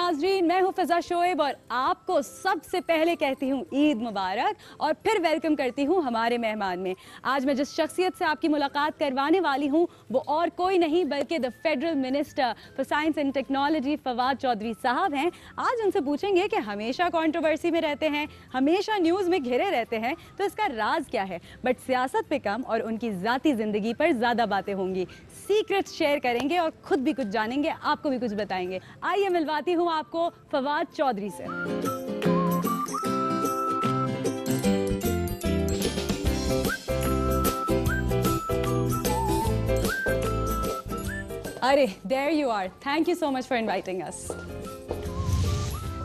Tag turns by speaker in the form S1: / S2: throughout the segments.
S1: नाजरीन, मैं हूँ फ़िज़ा शोएब और आपको सबसे पहले कहती हूँ ईद मुबारक और फिर वेलकम करती हूँ हमारे मेहमान में। आज मैं जिस शख्सियत से आपकी मुलाकात करवाने वाली हूँ वो और कोई नहीं बल्कि the federal minister for science and technology Fawad Chaudhry साहब हैं। आज उनसे पूछेंगे कि हमेशा कंट्रोवर्सी में रहते हैं, हमेशा न्यूज़ में घिरे रहते हैं, तो इसका राज क्या है। बट सियासत पे कम और उनकी ज़ाती ज़िंदगी पर ज़्यादा बातें होंगी। सीक्रेट्स शेयर करेंगे और खुद भी कुछ जानेंगे, आपको भी कुछ बताएंगे। आइए मिलवाती हूँ आपको फवाद चौधरी से। अरे there you are. Thank you so much for inviting us.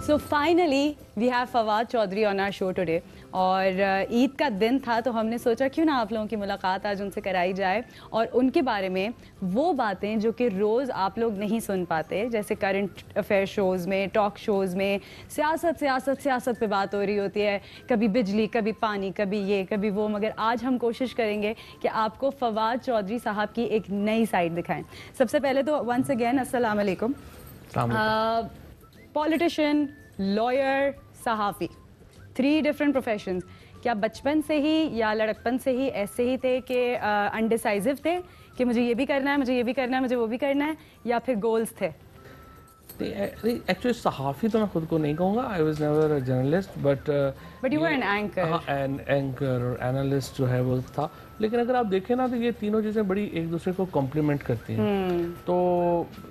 S1: So finally we have Fawad Chaudhary on our show today. और ईद का दिन था तो हमने सोचा क्यों ना आप लोगों की मुलाकात आज उनसे कराई जाए और उनके बारे में वो बातें जो कि रोज़ आप लोग नहीं सुन पाते, जैसे करंट अफेयर शोज़ में, टॉक शोज़ में सियासत पे बात हो रही होती है, कभी बिजली, कभी पानी, कभी ये, कभी वो। मगर आज हम कोशिश करेंगे कि आपको फवाद चौधरी साहब की एक नई साइड दिखाएं। सबसे पहले तो वंस अगेन अस्सलाम वालेकुम। पॉलिटिशियन, लॉयर, सहाफ़ी, 3 डिफरेंट प्रोफेशंस। क्या बचपन से ही या लड़कपन से ही ऐसे ही थे कि अनडिसाइसिव थे कि मुझे ये भी करना है, मुझे ये भी करना है, मुझे वो भी करना है, या फिर गोल्स थे?
S2: एक्चुअली सहाफ़ी तो मैं खुद को नहीं कहूँगा। I was never a journalist but
S1: you were an anchor.
S2: हाँ, एंकर और एनालिस्ट जो है वो था। लेकिन अगर आप देखें ना तो ये तीनों चीज़ें बड़ी एक दूसरे को कॉम्प्लीमेंट करती हैं। तो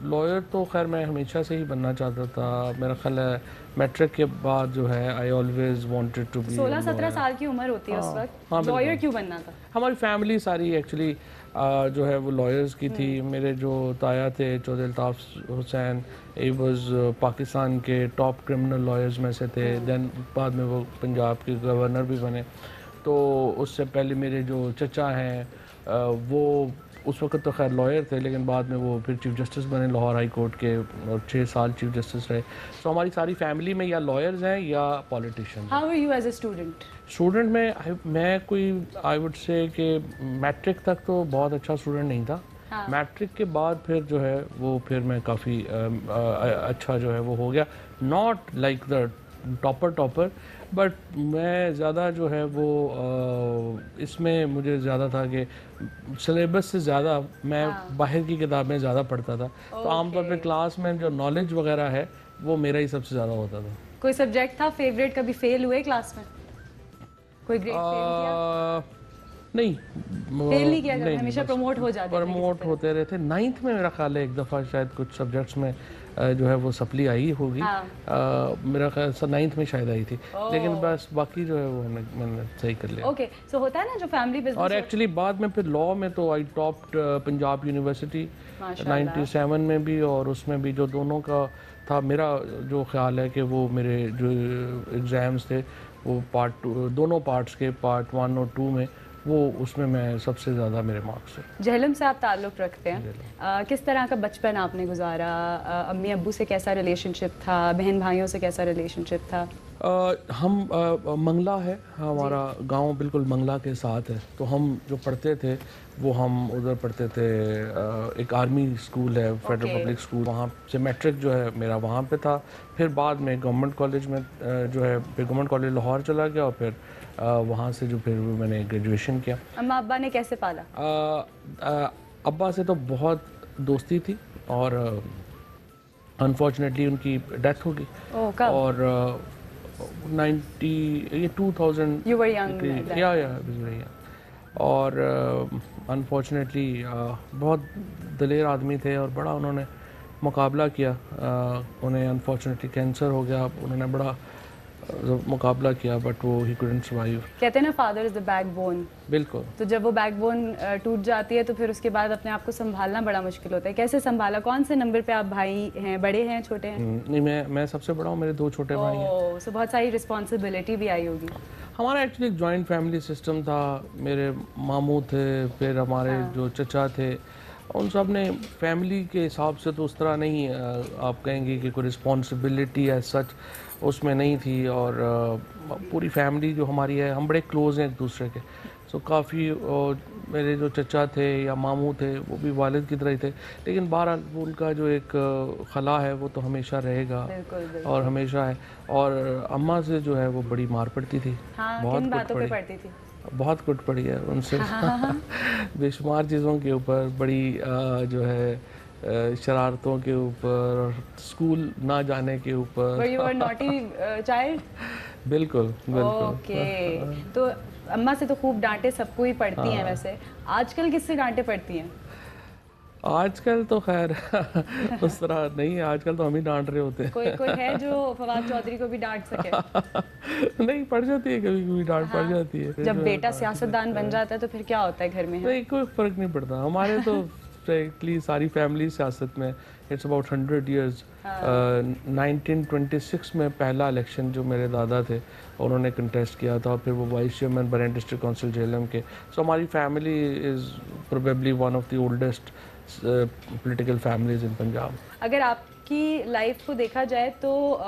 S2: लॉयर तो खैर मैं हमेशा से ही बनना चाहता था। मेरा ख्याल है मैट्रिक के बाद जो है I always wanted to be.
S1: 16-17 साल की उम्र होती है उस वक्त। लॉयर क्यों बनना था?
S2: हमारी फैमिली सारी एक्चुअली जो है वो लॉयर्स की थी। मेरे जो ताया थे चौधरी अल्ताफ़ हुसैन, ही वाज पाकिस्तान के टॉप क्रिमिनल लॉयर्स में से थे। देन बाद में वो पंजाब के गवर्नर भी बने। तो उससे पहले मेरे जो चचा हैं वो उस वक्त तो खैर लॉयर थे, लेकिन बाद में वो फिर चीफ जस्टिस बने लाहौर हाई कोर्ट के और 6 साल चीफ जस्टिस रहे। तो हमारी सारी फैमिली में या लॉयर्स हैं या politician.
S1: How were you as a student?
S2: Student में मैं कोई आई वुड से कि मैट्रिक तक तो बहुत अच्छा स्टूडेंट नहीं था। हाँ। मैट्रिक के बाद फिर जो है वो फिर मैं काफ़ी अच्छा जो है वो हो गया। Not like the topper but मैं ज़्यादा जो है वो इसमें मुझे ज़्यादा था कि सिलेबस से ज़्यादा मैं बाहर की किताबें ज़्यादा पढ़ता था। तो आमतौर पे क्लास में जो नॉलेज वगैरह है वो मेरा ही सबसे ज़्यादा होता था।
S1: कोई सब्जेक्ट था फेवरेट? कभी फेल हुए क्लास में? कोई ग्रेड फेल किया?
S2: नहीं,
S1: फेल नहीं किया, हमेशा प्रमोट हो जाते थे।
S2: प्रमोट होते रहे थे। 9th में मेरा ख्याल है एक दफ़ा शायद कुछ सब्जेक्ट्स में जो है वो सप्ली आई होगी। मेरा ख्याल 9th में शायद आई थी। लेकिन बस बाकी जो है वो मैंने सही कर लिया।
S1: ओके, सो होता है ना जो फैमिली बिजनेस।
S2: और एक्चुअली बाद में फिर लॉ में तो आई टॉप्ड पंजाब यूनिवर्सिटी 97 में भी, और उसमें भी जो दोनों का था। मेरा जो ख्याल है कि वो मेरे जो एग्ज़ाम्स थे वो पार्ट 2 दोनों पार्ट्स के पार्ट 1 और 2 में वो उसमें मैं सबसे ज़्यादा मेरे मार्क्स थे।
S1: जहलम से आप ताल्लुक़ रखते हैं, किस तरह का बचपन आपने गुजारा? अम्मी अब्बू से कैसा रिलेशनशिप था? बहन भाइयों से कैसा रिलेशनशिप था?
S2: हम मंगला है हमारा गांव, बिल्कुल मंगला के साथ है। तो हम जो पढ़ते थे वो हम उधर पढ़ते थे। एक आर्मी स्कूल है, फेडरल पब्लिक स्कूल, वहाँ से मैट्रिक जो है मेरा वहाँ पे था। फिर बाद में गवर्नमेंट कॉलेज में जो है फिर गवर्नमेंट कॉलेज लाहौर चला गया और फिर वहाँ से जो फिर मैंने ग्रेजुएशन किया।
S1: अम्मा अब्बा ने कैसे पाला?
S2: अब्बा से तो बहुत दोस्ती थी और अनफॉर्चुनेटली उनकी डेथ हो गई। और 2000
S1: You were young then.
S2: या और अनफॉर्चुनेटली बहुत दलेर आदमी थे और बड़ा उन्होंने मुकाबला किया। उन्हें अनफॉर्चुनेटली कैंसर हो गया। उन्होंने बड़ा मुकाबला किया बट वो ही कुडंट सर्वाइव।
S1: कहते हैं ना फादर इज द बैकबोन।
S2: बिल्कुल।
S1: तो जब वो बैकबोन टूट जाती है तो फिर उसके बाद अपने आप को संभालना बड़ा मुश्किल होता है। कैसे संभाला? कौन से नंबर पे आप भाई हैं? बड़े हैं, छोटे हैं?
S2: नहीं, मैं सबसे बड़ा हूँ, मेरे 2 छोटे भाई हैं।
S1: सो बहुत सारी रिस्पॉन्सिबिलिटी भी आई होगी।
S2: हमारा एक्चुअली एक जॉइंट फैमिली सिस्टम था। मेरे मामू थे, फिर हमारे जो चचा थे, उन सब ने फैमिली के हिसाब से तो उस तरह नहीं आप कहेंगे कि कोई रिस्पॉन्सिबिलिटी है सच उसमें नहीं थी। और पूरी फैमिली जो हमारी है, हम बड़े क्लोज़ हैं एक दूसरे के। सो काफ़ी मेरे जो चचा थे या मामू थे वो भी वालिद की तरह ही थे। लेकिन बहरहाल वो उनका जो एक खला है वो तो हमेशा रहेगा
S1: बिल्कुल बिल्कुल।
S2: और हमेशा है। और अम्मा से जो है वो बड़ी मार पड़ती थी,
S1: हाँ,
S2: बहुत
S1: किन
S2: कुट
S1: बातों पे
S2: पड़ी,
S1: पड़ती थी?
S2: बहुत कुट पड़ी है उनसे बेशुमार चीज़ों के ऊपर, बड़ी जो है शरारतों के ऊपर और स्कूल ना जाने के ऊपर।
S1: Were you a naughty child?
S2: बिल्कुल बिल्कुल।
S1: ओके, तो अम्मा से तो खूब डांटे सबको ही पड़ती हैं वैसे। आजकल किससे डांटे पड़ती हैं?
S2: आजकल तो खैर उस तरह नहीं है, आजकल तो हम ही डांट रहे होते हैं।
S1: कोई कोई है जो फवाद चौधरी को भी डांट सके?
S2: नहीं, पड़ जाती है कभी कभी डांट, पड़ जाती है।
S1: जब बेटा सियासतदान बन जाता है तो फिर क्या होता है घर में?
S2: नहीं, कोई फर्क नहीं पड़ता हमारे तो स्ट्रिक्टली सारी फैमिली सियासत में। It's about 100 years. 1926 में पहला इलेक्शन जो मेरे दादा थे उन्होंने कंटेस्ट किया था, फिर वो वाइस चेयरमैन बने डिस्ट्रिक्ट काउंसिल जेलम के। सो हमारी family is probably one of the oldest political families in Punjab.
S1: अगर आपकी लाइफ को देखा जाए तो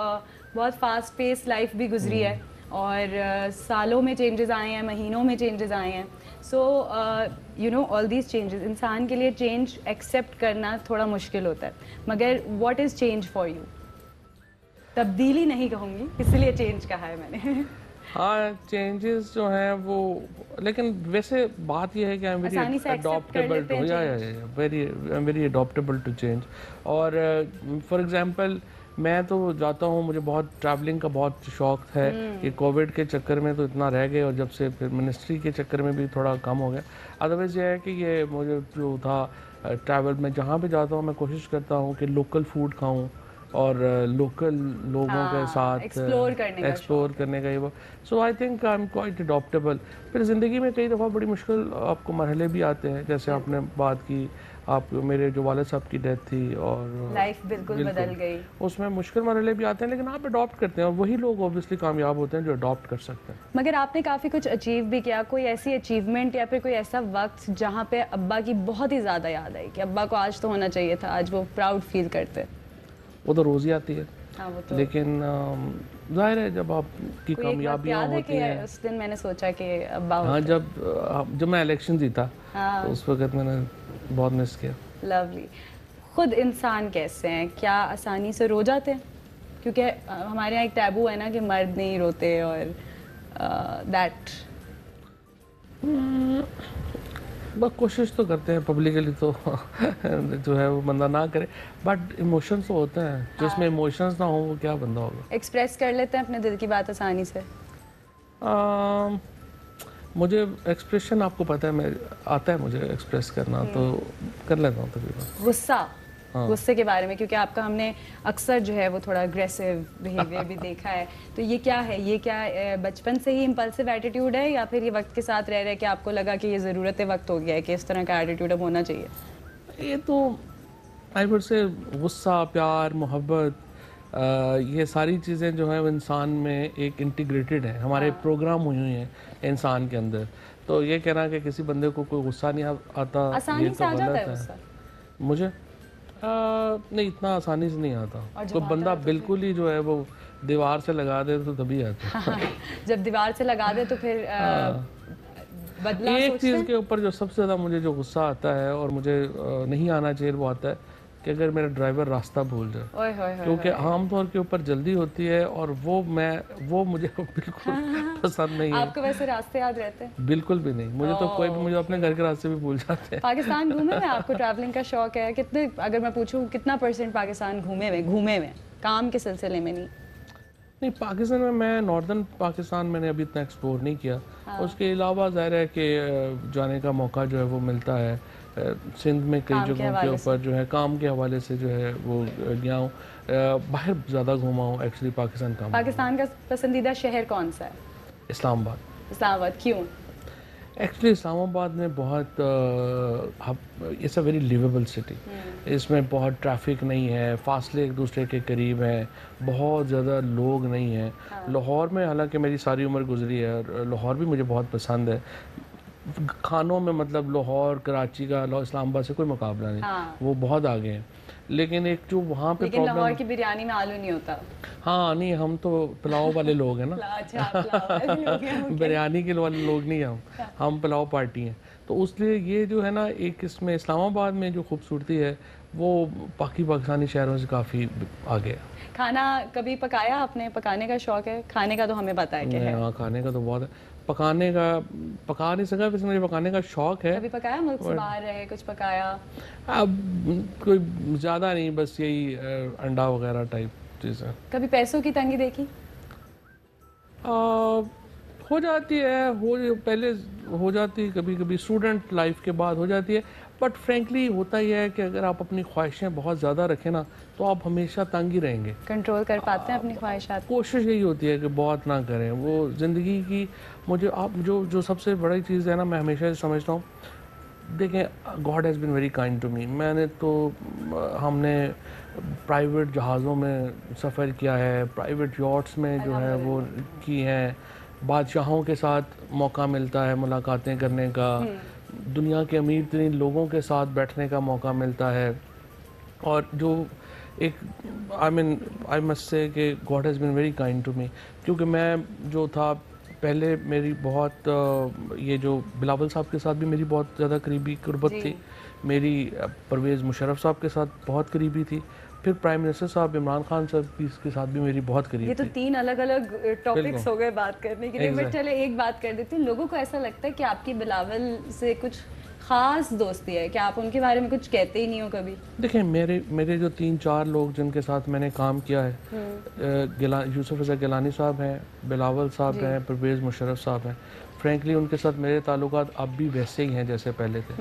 S1: बहुत फास्ट पेस लाइफ भी गुजरी है और सालों में चेंजेस आए हैं, महीनों में चेंजेस आए हैं। So you know all these changes, इंसान के लिए चेंज एक्सेप्ट करना थोड़ा मुश्किल होता है, मगर what is change for you? तब्दीली नहीं कहूँगी, इसलिए चेंज कहा है मैंने।
S2: हाँ, चेंजेस जो हैं वो, लेकिन वैसे बात यह है कि आई एम वेरी
S1: आसानी से accept कर
S2: अडॉप्टेबल
S1: लेते हैं
S2: to very I am very adaptable to change. और फॉर एग्जांपल मैं तो जाता हूँ, मुझे बहुत ट्रैवलिंग का बहुत शौक है। ये कोविड के चक्कर में तो इतना रह गए और जब से फिर मिनिस्ट्री के चक्कर में भी थोड़ा कम हो गया। अदरवाइज़ ये है कि ये मुझे जो था ट्रैवल में जहाँ भी जाता हूँ मैं कोशिश करता हूँ कि लोकल फूड खाऊँ और लोकल लोगों के साथ
S1: एक्सप्लोर
S2: करने का ये वो। So I think I am quite adaptable. फिर ज़िंदगी में कई दफ़ा बड़ी मुश्किल आपको मरहले भी आते हैं, जैसे आपने बात की, आप मेरे जो वालिद साहब की डेथ थी और
S1: लाइफ बिल्कुल बदल गई,
S2: उसमें मुश्किल मरहले भी आते हैं, लेकिन आप अडॉप्ट करते हैं और वही लोग ऑब्वियसली कामयाब होते हैं जो अडॉप्ट कर सकते हैं।
S1: मगर आपने काफ़ी कुछ अचीव भी किया। कोई ऐसी अचीवमेंट या फिर कोई ऐसा वक्त जहाँ पे अब्बा की बहुत ही ज़्यादा याद आई कि अब्बा को आज तो होना चाहिए था, आज वो प्राउड फील करते?
S2: वो तो रोज़ ही आती है।
S1: हाँ, वो तो
S2: लेकिन जाहिर है जब आपकी कामयाबियाँ होती हैं।
S1: उस दिन मैंने सोचा कि अब्बा
S2: हाँ, जब मैं इलेक्शन जीता तो उस वक्त मैंने बहुत मिस किया।
S1: लवली। खुद इंसान कैसे हैं? क्या आसानी से रो जाते हैं? क्योंकि हमारे यहाँ एक टैबू है ना कि मर्द नहीं रोते और दैट।
S2: बस कोशिश तो करते हैं पब्लिकली तो जो है वो बंदा ना करे, बट इमोशंस तो होते हैं, जिसमें इमोशंस ना हो वो क्या बंदा होगा।
S1: एक्सप्रेस कर लेते हैं अपने दिल की बात आसानी से?
S2: मुझे एक्सप्रेशन, आपको पता है, मैं आता है मुझे एक्सप्रेस करना, तो कर लेता हूँ तकरीबन।
S1: गुस्सा, गुस्से के बारे में, क्योंकि आपका हमने अक्सर जो है वो थोड़ा अग्रेसिव बिहेवियर भी देखा है, तो ये क्या है? ये क्या बचपन से ही इम्पल्सिव एटीट्यूड है या फिर ये वक्त के साथ रह रहे कि आपको लगा कि ये ज़रूरत वक्त हो गया है कि इस तरह का एटीट्यूड अब होना चाहिए?
S2: ये तो आई वुड से गुस्सा, प्यार, मोहब्बत, ये सारी चीज़ें जो हैं वो इंसान में एक इंटीग्रेटेड है, हमारे प्रोग्राम हुई हुई हैं इंसान के अंदर। तो ये कहना कि किसी बंदे को कोई गुस्सा नहीं आता, ये तो गलत है। मुझे नहीं, इतना आसानी से नहीं आता। कोई बंदा बिल्कुल ही जो है वो दीवार से लगा दे तो तभी आता है।
S1: जब दीवार से लगा दे तो फिर बदला।
S2: एक चीज़ के ऊपर जो सबसे ज़्यादा मुझे जो गुस्सा आता है और मुझे नहीं आना चाहिए वो आता है कि अगर मेरा ड्राइवर रास्ता भूल जाए, क्योंकि आमतौर के ऊपर जल्दी होती है और वो मुझे बिल्कुल पसंद नहीं है।
S1: आपको वैसे रास्ते याद रहते हैं?
S2: बिल्कुल भी नहीं, मुझे तो कोई भी, मुझे अपने घर के रास्ते भी भूल जाते हैं।
S1: पाकिस्तान घूमे हुए? आपको ट्रैवलिंग का शौक है? कितने, अगर मैं पूछूं कितना % पाकिस्तान घूमे हुए काम के सिलसिले में?
S2: नहीं, पाकिस्तान में मैं नॉर्दर्न पाकिस्तान मैंने अभी इतना एक्सप्लोर नहीं किया। उसके अलावा ज़ाहिर है कि जाने का मौका जो है वो मिलता है सिंध में कई जगहों के ऊपर जो है काम के हवाले से जो है वो गया हूँ। बाहर ज़्यादा घूमा हूँ एक्चुअली पाकिस्तान का।
S1: पाकिस्तान का पसंदीदा शहर कौन सा है?
S2: इस्लामाबाद।
S1: इस्लामाबाद क्यों?
S2: एक्चुअली इस्लामाबाद में बहुत it's a very livable city. इसमें बहुत ट्रैफिक नहीं है, फासले एक दूसरे के करीब हैं, बहुत ज़्यादा लोग नहीं हैं। लाहौर में हालांकि मेरी सारी उम्र गुजरी है और लाहौर भी मुझे बहुत पसंद है, खानों में मतलब लाहौर, कराची का, इस्लामाबाद से कोई मुकाबला नहीं।
S1: हाँ।
S2: वो बहुत आगे हैं। लेकिन एक जो वहाँ पे
S1: लेकिन लाहौर
S2: प्रॉब्लम,
S1: की बिरयानी में आलू नहीं होता।
S2: हाँ नहीं, हम तो पुलाव वाले लोग हैं ना।
S1: अच्छा, पुलाव वाले लोग हैं, okay।
S2: बिरयानी के वाले लोग नहीं हैं हम पुलाव पार्टी हैं। तो उसलिए ये जो है ना, एक इसमें इस्लामाबाद में जो खूबसूरती है वो पाकिस्तानी शहरों से काफ़ी आगे है।
S1: खाना कभी पकाया आपने? पकाने का शौक है? खाने का तो हमें पता है कि है।
S2: हाँ, खाने का तो बहुत है। पकाने का पका नहीं सका, वैसे मुझे पकाने का शौक है।
S1: कभी पकाया? मुल्क से बाहर रहे कुछ पकाया?
S2: अब कोई ज़्यादा नहीं, बस यही अंडा वगैरह टाइप चीज़ें।
S1: कभी पैसों की तंगी देखी?
S2: हो जाती है, पहले हो जाती, कभी कभी स्टूडेंट लाइफ के बाद हो जाती है। बट फ्रेंकली होता ही है कि अगर आप अपनी ख्वाहिशें बहुत ज़्यादा रखें ना, तो आप हमेशा तंग ही रहेंगे।
S1: कंट्रोल कर पाते हैं अपनी ख्वाहिशात?
S2: कोशिश यही होती है कि बहुत ना करें। वो ज़िंदगी की, मुझे आप जो सबसे बड़ी चीज़ है ना, मैं हमेशा से समझता हूँ, देखें, God has been very kind to me. मैंने तो, हमने प्राइवेट जहाज़ों में सफ़र किया है, प्राइवेट यॉट्स में जो है वो की हैं, बादशाहों के साथ मौका मिलता है मुलाकातें करने का, दुनिया के अमीर तरीन लोगों के साथ बैठने का मौका मिलता है। और जो एक आई मस्ट से कि God has been very kind to me, क्योंकि मैं जो था पहले, मेरी बहुत ये जो बिलावल साहब के साथ भी मेरी बहुत ज़्यादा करीबी कुर्बत थी, मेरी परवेज़ मुशर्रफ साहब के साथ बहुत करीबी थी, फिर प्राइम मिनिस्टर साहब इमरान खान साहब के साथ भी मेरी बहुत करीबी थी।
S1: ये तो 3 अलग-अलग टॉपिक्स हो गए बात करने के लिए। बट चले एक बात कर देती हूँ, लोगों को ऐसा लगता है कि आपकी बिलावल से कुछ खास दोस्ती है, क्या आप उनके बारे में कुछ कहते ही नहीं हो कभी?
S2: देखिए, मेरे जो 3-4 लोग जिनके साथ मैंने काम किया है, यूसुफ रज़ा गिलानी साहब हैं, बिलावल साहब हैं, परवेज़ मुशर्रफ साहब हैं। फ्रेंकली उनके साथ मेरे ताल्लुकात अब भी वैसे ही हैं जैसे पहले थे।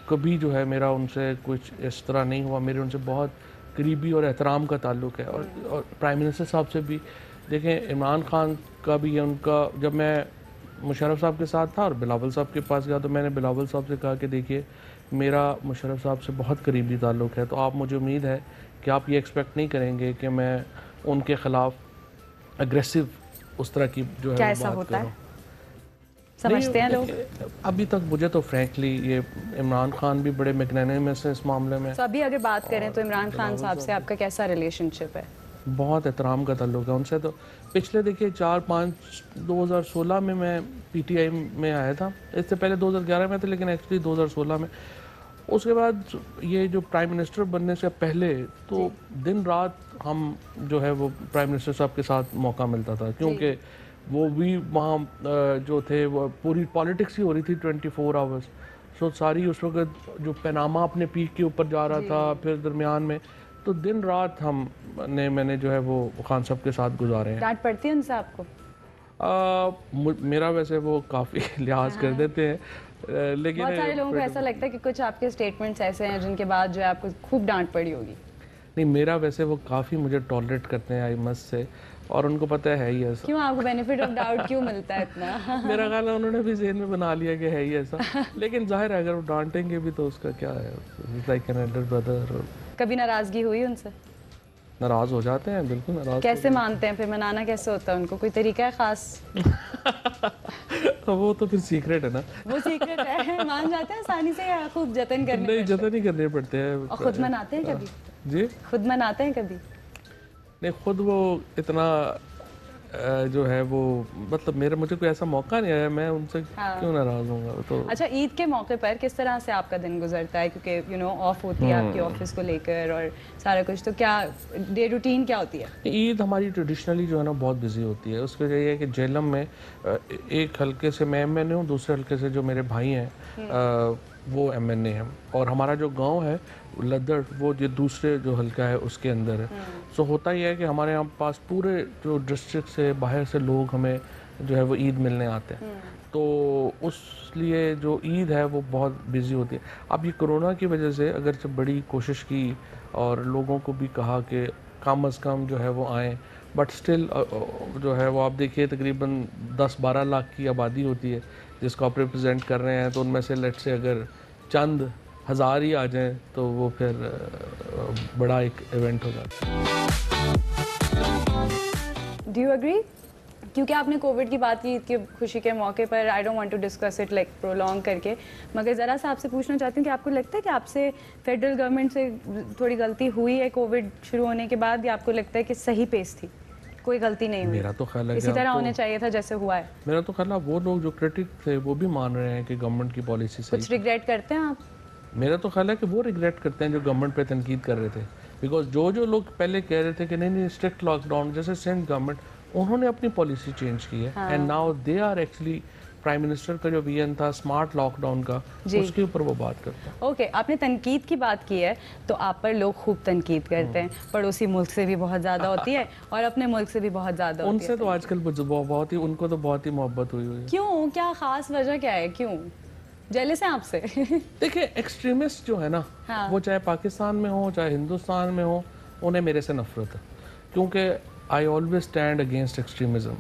S2: कभी जो है मेरा उनसे कुछ इस तरह नहीं हुआ। मेरे उनसे बहुत करीबी और एहतराम का ताल्लुक़ है। और प्राइम मिनिस्टर साहब से भी, देखें, इमरान खान का भी है उनका। जब मैं मुशर्रफ साहब के साथ था और बिलावल साहब के पास गया, तो मैंने बिलावल साहब से कहा कि देखिए, मेरा मुशर्रफ साहब से बहुत करीबी ताल्लुक़ है, तो आप, मुझे उम्मीद है कि आप ये एक्सपेक्ट नहीं करेंगे कि मैं उनके ख़िलाफ़ अग्रेसिव उस तरह की जो है
S1: क्या ऐसा होता है? समझते हैं लोग?
S2: अभी तक मुझे तो फ्रैंकली ये इमरान खान भी बड़े मैग्नेनिमस हैं इस मामले में।
S1: तो अभी अगर बात करें तो इमरान खान साहब से आपका कैसा रिलेशनशिप है?
S2: बहुत एहतराम का ताल्लुक़ है उनसे। तो पिछले देखिए 2016 में मैं पीटीआई में आया था। इससे पहले 2011 में थे, लेकिन एक्चुअली 2016 में। उसके बाद ये जो प्राइम मिनिस्टर बनने से पहले तो दिन रात हम जो है वो प्राइम मिनिस्टर साहब के साथ मौका मिलता था, क्योंकि वो भी वहाँ जो थे वो पूरी पॉलिटिक्स ही हो रही थी 24 आवर्स। सो सारी उस वक्त जो पैनामा अपने पीक के ऊपर जा रहा था, फिर दरमियान में तो दिन रात मैंने जो है वो खान साहब के साथ गुजारे हैं।
S1: डांट पड़ती है उनसे आपको?
S2: मेरा वैसे वो काफ़ी लिहाज कर देते हैं, लेकिन
S1: बहुत सारे लोगों को ऐसा लगता है कि कुछ आपके स्टेटमेंट्स ऐसे हैं जिनके बाद जो है आपको खूब डांट पड़ी होगी।
S2: नहीं, मेरा वैसे वो काफ़ी मुझे टॉलरेट करते हैं आई मस्ट से, और उनको पता है ही ऐसा।
S1: क्यों आपको बेनिफिट ऑफ डाउट क्यों मिलता है इतना?
S2: मेरा ख्याल है उन्होंने भी ज़हन में बना लिया कि है ही ऐसा। लेकिन जाहिर है अगर वो डांटेंगे भी तो उसका क्या है, लाइक एन एल्डर ब्रदर। कभी
S1: नाराज़गी हुई उनसे?
S2: नाराज़ हो जाते हैं, बिल्कुल नाराज़।
S1: कैसे मानते हैं फिर? मनाना कैसे होता है उनको? कोई तरीका है ख़ास?
S2: वो तो फिर सीक्रेट है ना।
S1: वो सीक्रेट है। मान जाते हैं आसानी से या खूब जतन करने?
S2: नहीं, जतन ही करने पड़ते हैं।
S1: और खुद मनाते हैं कभी?
S2: जी,
S1: खुद मनाते हैं कभी?
S2: नहीं, खुद वो इतना जो है वो, मतलब मुझे कोई ऐसा मौका नहीं आया, मैं उनसे क्यों नाराज़ होऊंगा। तो
S1: अच्छा, ईद के मौके पर किस तरह से आपका दिन गुजरता है? क्योंकि ऑफ होती है आपकी ऑफिस को लेकर और सारा कुछ, तो क्या डे रूटीन क्या होती है?
S2: ईद हमारी ट्रेडिशनली जो है ना बहुत बिजी होती है। उसकी वजह यह है कि जेलम में एक हल्के से मैं एमएनए हूँ, दूसरे हल्के से जो मेरे भाई हैं वो एमएनए हैं, और हमारा जो गांव है लद्दड़, वो जो दूसरे जो हल्का है उसके अंदर है। सो होता ही है कि हमारे यहाँ पास पूरे जो डिस्ट्रिक्ट से बाहर से लोग हमें जो है वो ईद मिलने आते हैं। तो उस लिए जो ईद है वो बहुत बिजी होती है। अब ये कोरोना की वजह से अगर से बड़ी कोशिश की और लोगों को भी कहा कि कम अज़ कम जो है वो आएँ, बट स्टिल जो है वो आप देखिए तकरीबन 10-12 लाख की आबादी होती है जिसको आप रिप्रेजेंट कर रहे हैं, तो उनमें से लेट से अगर चंद हज़ार ही आ जाएं तो वो फिर बड़ा एक इवेंट हो जाता है।
S1: डू यू एग्री क्योंकि आपने कोविड की बात की, ईद की खुशी के मौके पर, I don't want to discuss it like prolong करके, मगर ज़रा सा आपसे पूछना चाहती हूँ कि आपको लगता है कि आपसे फेडरल गवर्नमेंट से थोड़ी गलती हुई है कोविड शुरू होने के बाद, या आपको लगता है कि सही पेस थी, कोई गलती नहीं हुई?
S2: मेरा तो ख्याल है
S1: इसी तरह होना चाहिए था जैसे हुआ है।
S2: मेरा तो ख्याल है वो लोग जो क्रिटिक थे वो भी मान रहे हैं कि गवर्नमेंट की पॉलिसी सही।
S1: कुछ रिग्रेट करते हैं आप?
S2: मेरा तो ख्याल है कि वो रिग्रेट करते हैं जो गवर्नमेंट पे तनकीद कर रहे थे, बिकॉज जो लोग पहले कह रहे थे कि नहीं स्ट्रिक्ट लॉकडाउन, जैसे सिंध गवर्नमेंट, उन्होंने अपनी पॉलिसी चेंज की है and now they are actually, prime minister का जो विजन था स्मार्ट लॉकडाउन का, उसके ऊपर वो बात करता है।
S1: ओके, आपने तनकीद की बात की है, तो आप पर लोग खूब तनकीद करते हैं, पड़ोसी मुल्क से भी बहुत ज़्यादा होती है और अपने मुल्क से भी बहुत ज़्यादा होती है।
S2: उनसे तो आजकल बहुत ही, उनको तो बहुत ही मोहब्बत हुई है।
S1: क्यों, क्या खास वजह क्या है, क्यों जेलस हैं आपसे?
S2: देखिए एक्सट्रीमिस्ट जो है ना, वो चाहे पाकिस्तान में हो चाहे हिंदुस्तान में हो, उन्हें मेरे से नफरत है, क्योंकि I always stand against extremism,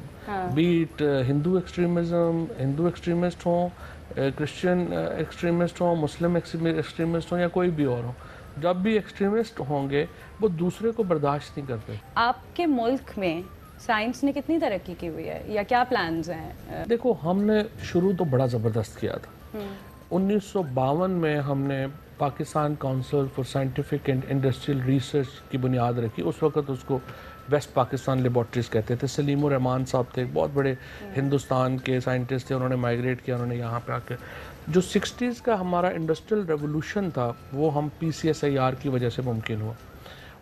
S2: B it Hindu extremist हो, क्रिश्चियन एक्सट्रीमिस्ट हो, मुस्लिम एक्सट्रीमिस्ट हो, या कोई भी और हो। जब भी एक्सट्रीमिस्ट होंगे वो दूसरे को बर्दाश्त नहीं करते।
S1: आपके मुल्क में साइंस ने कितनी तरक्की की हुई है, या क्या प्लान्स हैं?
S2: देखो हमने शुरू तो बड़ा ज़बरदस्त किया था। 1952 में हमने Pakistan council for scientific and industrial research की बुनियाद रखी। उस वक्त उसको वेस्ट पाकिस्तान लेबॉर्ट्रीज कहते थे। सलीम उर रहमान साहब थे, बहुत बड़े हिंदुस्तान के साइंटिस्ट थे, उन्होंने माइग्रेट किया, उन्होंने यहाँ पे आकर जो 60s का हमारा इंडस्ट्रियल रेवोल्यूशन था वो हम PCSIR की वजह से मुमकिन हुआ।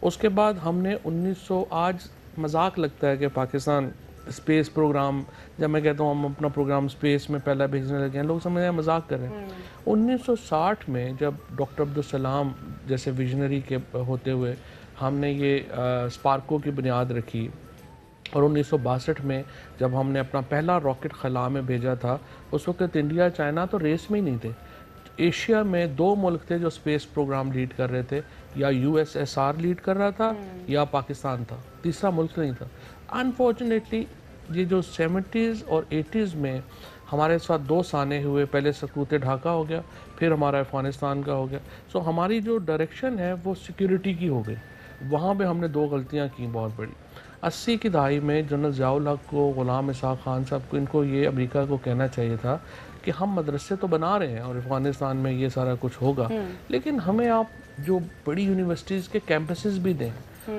S2: उसके बाद हमने 1900, आज मजाक लगता है कि पाकिस्तान स्पेस प्रोग्राम, जब मैं कहता हूँ हम अपना प्रोग्राम स्पेस में पहला भेजने लगे हैं, लोग समझ रहे हैं मजाक कर रहे हैं। 1960 में जब डॉक्टर अब्दुल सलाम जैसे विजनरी के होते हुए हमने ये स्पार्को की बुनियाद रखी, और 1962 में जब हमने अपना पहला रॉकेट खला में भेजा था, उस वक्त इंडिया चाइना तो रेस में ही नहीं थे। एशिया में 2 मुल्क थे जो स्पेस प्रोग्राम लीड कर रहे थे, या USSR लीड कर रहा था या पाकिस्तान था, तीसरा मुल्क नहीं था। अनफॉर्चुनेटली ये जो 70s और 80s में हमारे साथ 2 साने हुए, पहले सकूत ढाका हो गया, फिर हमारा अफ़गानिस्तान का हो गया। सो हमारी जो डायरेक्शन है वो सिक्योरिटी की हो गई, वहाँ पे हमने 2 गलतियाँ की बहुत बड़ी। 80 की दहाई में जनरल ज़ियाउल हक को, ग़ुलाम इसहाक़ खान साहब को, इनको ये अमेरिका को कहना चाहिए था कि हम मदरसे तो बना रहे हैं और अफ़गानिस्तान में ये सारा कुछ होगा, लेकिन हमें आप जो बड़ी यूनिवर्सिटीज़ के कैंपसेस भी दें,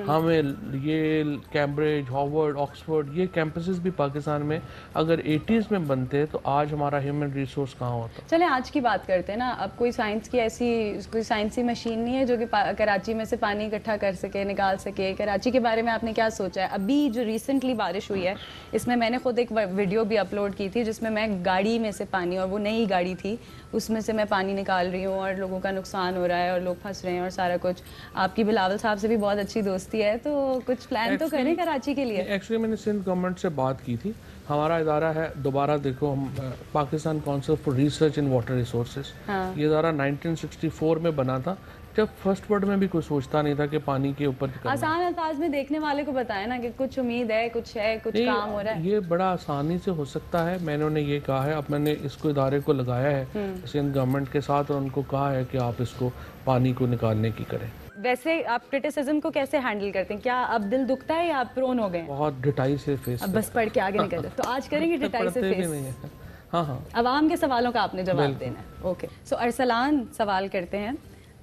S2: हमें ये कैम्ब्रिज, हार्वर्ड, ऑक्सफोर्ड, ये कैंपसेस भी पाकिस्तान में अगर 80s में बनते तो आज हमारा ह्यूमन रिसोर्स कहाँ होता।
S1: चले आज की बात करते हैं ना। अब कोई साइंस की ऐसी कोई साइंसी मशीन नहीं है जो कि कराची में से पानी इकट्ठा कर सके, निकाल सके। कराची के बारे में आपने क्या सोचा है? अभी जो रिसेंटली बारिश हुई है, इसमें मैंने खुद एक वीडियो भी अपलोड की थी जिसमें मैं गाड़ी में से पानी, और वो नई गाड़ी थी, उसमें से मैं पानी निकाल रही हूँ और लोगों का नुकसान हो रहा है और लोग फंस रहे हैं और सारा कुछ। आपकी बिलावल साहब से भी बहुत अच्छी दोस्ती है, तो कुछ प्लान तो करें कराची के लिए।
S2: एक्चुअली मैंने सिंध गवर्नमेंट से बात की थी। हमारा इदारा है, दोबारा देखो, हम Pakistan council for research in water resources, ये इदारा 1964 में बना था, जब फर्स्ट वर्ल्ड में भी कोई सोचता नहीं था कि पानी के ऊपर।
S1: आसान अल्फाज में देखने वाले को बताया ना कि कुछ उम्मीद है, कुछ है, कुछ काम हो रहा है।
S2: ये बड़ा आसानी से हो सकता है। मैंने उन्हें ये कहा है, अब मैंने इसको इदारे को लगाया है सिंध गवर्नमेंट के साथ, और उनको कहा है कि आप इसको पानी को निकालने की करें।
S1: वैसे आप क्रिटिसिज्म को कैसे हैंडल करते हैं? क्या अब दिल दुखता है या आप प्रोन हो गए?
S2: बहुत डिटाई से फेस।
S1: अब बस पढ़ के आगे निकल तो आज करेंगे डिटाई से फेस।
S2: हाँ,
S1: अवाम के सवालों का आपने जवाब देना है। ओके, सो अरसलान सवाल करते हैं,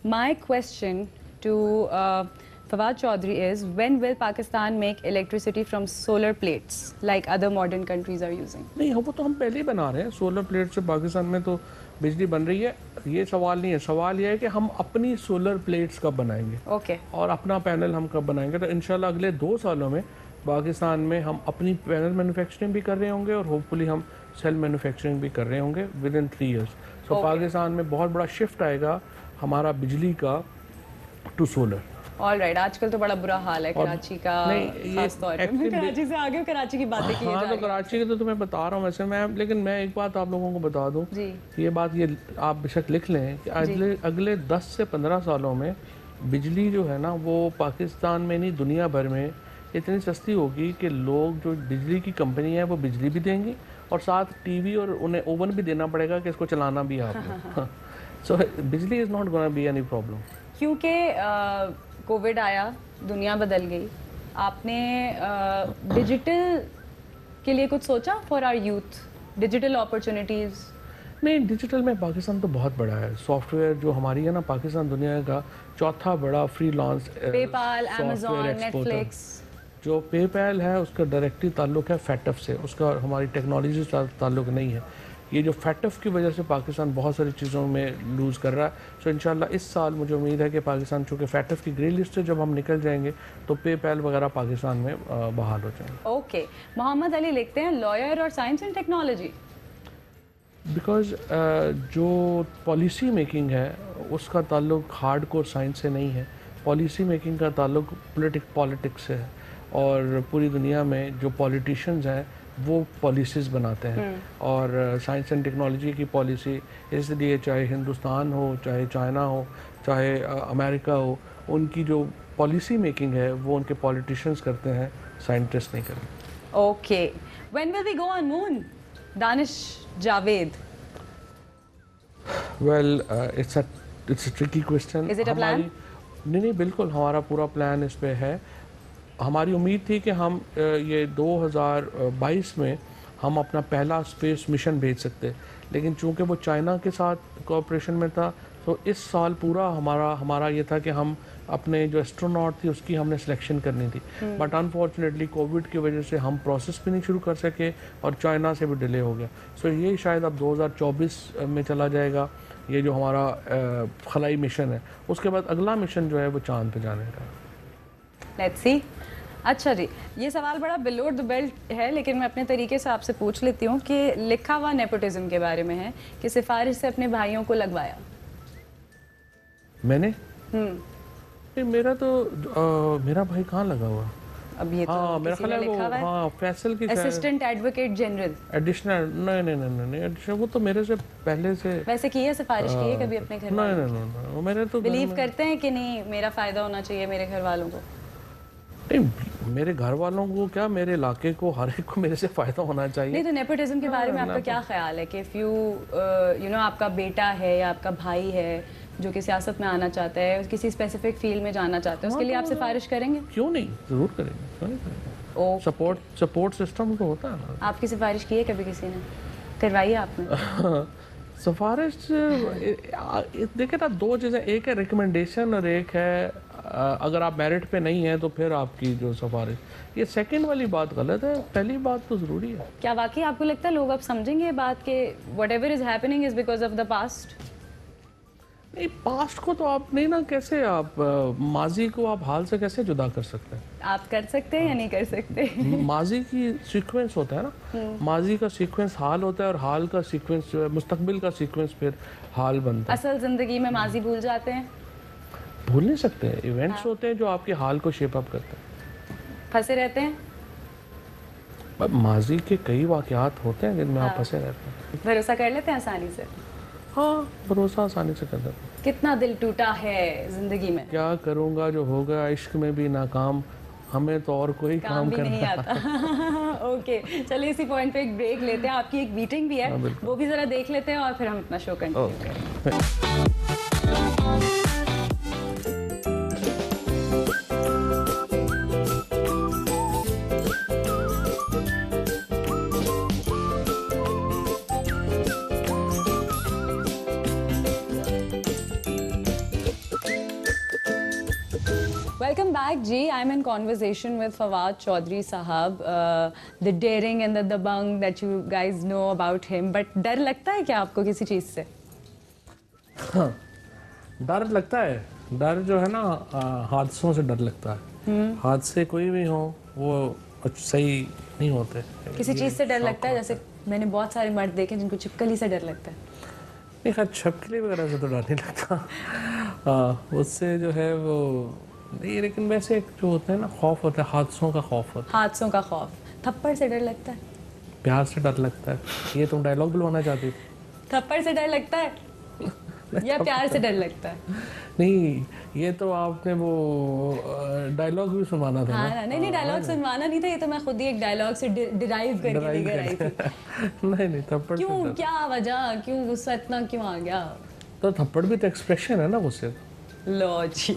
S1: my question to Fawad Chaudhry is, when will Pakistan make electricity from solar plates like other modern countries are using?
S2: नहीं, वो तो हम पहले ही बना रहे हैं। सोलर प्लेट से पाकिस्तान में तो बिजली बन रही है, ये सवाल नहीं है। सवाल ये है कि हम अपनी सोलर प्लेट्स कब बनाएंगे, और अपना पैनल हम कब बनाएंगे। तो इंशाल्लाह अगले 2 सालों में पाकिस्तान में हम अपनी पैनल मैन्युफैक्चरिंग भी कर रहे होंगे, और होपफुली हम सेल मैन्युफैक्चरिंग भी कर रहे होंगे विद इन 3 ईयर्स। तो पाकिस्तान में बहुत बड़ा शिफ्ट आएगा हमारा बिजली का टू सोलर।
S1: ऑलराइट, आजकल तो बड़ा बुरा हाल है कराची का, खास तौर पे। कराची से आगे कराची की बातें की
S2: हाँ, तो कराची की तो तुम्हें बता रहा हूँ वैसे मैं, लेकिन मैं एक बात आप लोगों को बता दूँ, ये बात ये आप बेशक लिख लें कि अगले 10 से 15 सालों में बिजली जो है ना, वो पाकिस्तान में नहीं दुनिया भर में इतनी सस्ती होगी कि लोग, जो बिजली की कंपनी है, वो बिजली भी देंगी और साथ टीवी और उन्हें ओवन भी देना पड़ेगा कि इसको चलाना भी है आपको। सो बिजली is not gonna be any problem.
S1: क्योंकि कोविड आया, दुनिया बदल गई, आपने डिजिटल के लिए कुछ सोचा for our youth, digital opportunities?
S2: नहीं, डिजिटल में पाकिस्तान तो बहुत बड़ा है। सॉफ्टवेयर जो हमारी है ना, पाकिस्तान दुनिया का चौथा बड़ा फ्रीलांस
S1: पेपाल, अमेज़न, नेटफ्लिक्स।
S2: जो पेपैल है उसका डायरेक्टली ताल्लुक है फैटफ से, उसका हमारी टेक्नोलॉजी से ताल्लुक नहीं है। ये जो फैटफ की वजह से पाकिस्तान बहुत सारी चीज़ों में लूज़ कर रहा है। सो इंशाल्लाह इस साल मुझे उम्मीद है कि पाकिस्तान चूँकि फैटफ की ग्रे लिस्ट से जब हम निकल जाएंगे तो पेपैल वगैरह पाकिस्तान में बहाल हो जाएंगे।
S1: ओके, मोहम्मद अली लिखते हैं लॉयर और साइंस एंड टेक्नोलॉजी।
S2: बिकॉज जो पॉलिसी मेकिंग है उसका ताल्लुक हार्ड कोर साइंस से नहीं है, पॉलिसी मेकिंग का ताल्लुक पॉलिटिक्स से है। और पूरी दुनिया में जो पॉलिटिशियंस हैं वो पॉलिसीज़ बनाते हैं, और साइंस एंड टेक्नोलॉजी की पॉलिसी इसलिए चाहे हिंदुस्तान हो, चाहे चाइना हो, चाहे अमेरिका हो, उनकी जो पॉलिसी मेकिंग है वो उनके पॉलिटिशियंस करते हैं, साइंटिस्ट नहीं करते।
S1: Okay, when will we go on moon? Danish Javed.
S2: Well it's a tricky question.
S1: Is it a plan?
S2: नहीं, बिल्कुल हमारा पूरा प्लान इस पे है। हमारी उम्मीद थी कि हम ये 2022 में हम अपना पहला स्पेस मिशन भेज सकते, लेकिन चूंकि वो चाइना के साथ कोऑपरेशन में था तो इस साल पूरा हमारा ये था कि हम अपने जो एस्ट्रोनॉट थी उसकी हमने सिलेक्शन करनी थी। बट अनफॉर्चुनेटली कोविड की वजह से हम प्रोसेस भी नहीं शुरू कर सके और चाइना से भी डिले हो गया। सो ये शायद अब 2024 में चला जाएगा, ये जो हमारा खलाई मिशन है। उसके बाद अगला मिशन जो है वो चांद पे जाने का।
S1: Let's see. अच्छा जी, ये सवाल बड़ा बिलो द बेल्ट है, लेकिन मैं अपने तरीके से आपसे पूछ लेती हूँ कि लिखा हुआ नेपोटिज्म के बारे में है कि सिफारिश से अपने भाइयों को लगवाया।
S2: मैंने मेरा तो मेरा भाई कहाँ लगा हुआ?
S1: अब ये तो
S2: मेरा ख्याल है वो, हाँ, फैसल की
S1: असिस्टेंट एडवोकेट जनरल
S2: एडिशनल। नहीं, एडिशनल वो तो मेरे से पहले से।
S1: वैसे की है सिफारिश की है कभी अपने घर वालों?
S2: नहीं, वो मेरे तो
S1: बिलीव करते हैं कि नहीं मेरा फायदा होना चाहिए मेरे घर वालों को?
S2: नहीं, मेरे घर वालों को क्या, मेरे इलाके को, हर एक को मेरे से फ़ायदा होना चाहिए।
S1: नहीं, तो नेपोटिज्म के बारे में आपका क्या ख्याल है कि इफ़ यू नो आपका बेटा है या आपका भाई है जो कि सियासत में आना चाहता है, किसी स्पेसिफिक फील्ड में जाना चाहता है, उसके लिए आप सिफारिश करेंगे?
S2: क्यों नहीं, ज़रूर करेंगे, क्यों नहीं करेंगे। सपोर्ट सिस्टम तो होता है ना।
S1: आपकी सिफारिश की है कभी किसी ने? करवाई है आपने?
S2: सिफारिश देखिए ना, दो चीज़ें, एक है रिकमेंडेशन और एक है अगर आप मेरिट पे नहीं हैं तो फिर आपकी जो सिफारिश। ये सेकंड वाली बात गलत है, पहली बात तो ज़रूरी है।
S1: क्या वाकई आपको लगता है लोग अब समझेंगे ये बात कि whatever is happening is because of the past?
S2: नहीं, पास्ट को तो आप नहीं ना, कैसे आप माजी को आप हाल से कैसे जुदा कर सकते हैं?
S1: आप कर सकते हैं या नहीं कर सकते?
S2: माजी की सीक्वेंस होता है ना, माजी का सीक्वेंस हाल होता है और हाल का सीक्वेंस जो है मुस्तकबिल का सीक्वेंस फिर हाल बनता है।
S1: असल जिंदगी में माजी भूल जाते हैं?
S2: भूल नहीं सकते, इवेंट्स होते हैं जो आपके हाल को शेप अप करते हैं।
S1: फंसे रहते हैं?
S2: माजी के कई वाकयात होते हैं जिनमें आप फंसे रहते हैं।
S1: भरोसा कर लेते हैं आसानी से?
S2: हाँ, भरोसा आसानी से कर देते हैं।
S1: कितना दिल टूटा है जिंदगी में?
S2: क्या करूँगा जो होगा, इश्क में भी नाकाम, हमें तो और कोई काम
S1: भी नहीं आता। ओके, चलिए इसी पॉइंट पे एक ब्रेक लेते हैं। आपकी एक मीटिंग भी है, वो भी जरा देख लेते हैं और फिर हम अपना शो कंटिन्यू करेंगे। Welcome back, Ji. I'm in conversation with Fawad Chaudhry Sahab, the daring and the dabang that you guys know about him. But डर लगता है क्या आपको किसी चीज़ से?
S2: हाँ, डर लगता है। डर जो है ना, हादसों से डर लगता है। हादसे कोई भी हो वो सही नहीं होते।
S1: किसी चीज़ से डर लगता है? जैसे मैंने बहुत सारे मर्द देखे जिनको छिपकली से डर लगता है।
S2: नहीं, खैर छिपकली वगैरह से तो डर नहीं लगता। उससे जो है वो नहीं, लेकिन वैसे एक जो होता है ना, खौफ होता है, हादसों का खौफ होता है।
S1: हादसों का खौफ। थप्पड़ से डर लगता है?
S2: प्यार से डर लगता है। ये तुम डायलॉग बुलवाना चाहती थी?
S1: थप्पड़ से डर लगता है या प्यार से डर लगता है?
S2: नहीं, ये तो आपने वो डायलॉग भी सुनवाना था।
S1: हाँ, नहीं, डायलॉग सुनवाना नहीं था, ये तो मैं खुद ही एक डायलॉग से डिराइव करके लेकर आई थी।
S2: नहीं, थप्पड़
S1: क्यों, क्या वजह, क्यों गुस्सा इतना क्यों आ गया?
S2: तो थप्पड़ भी तो एक्सप्रेशन है ना गुस्से का।
S1: लो जी,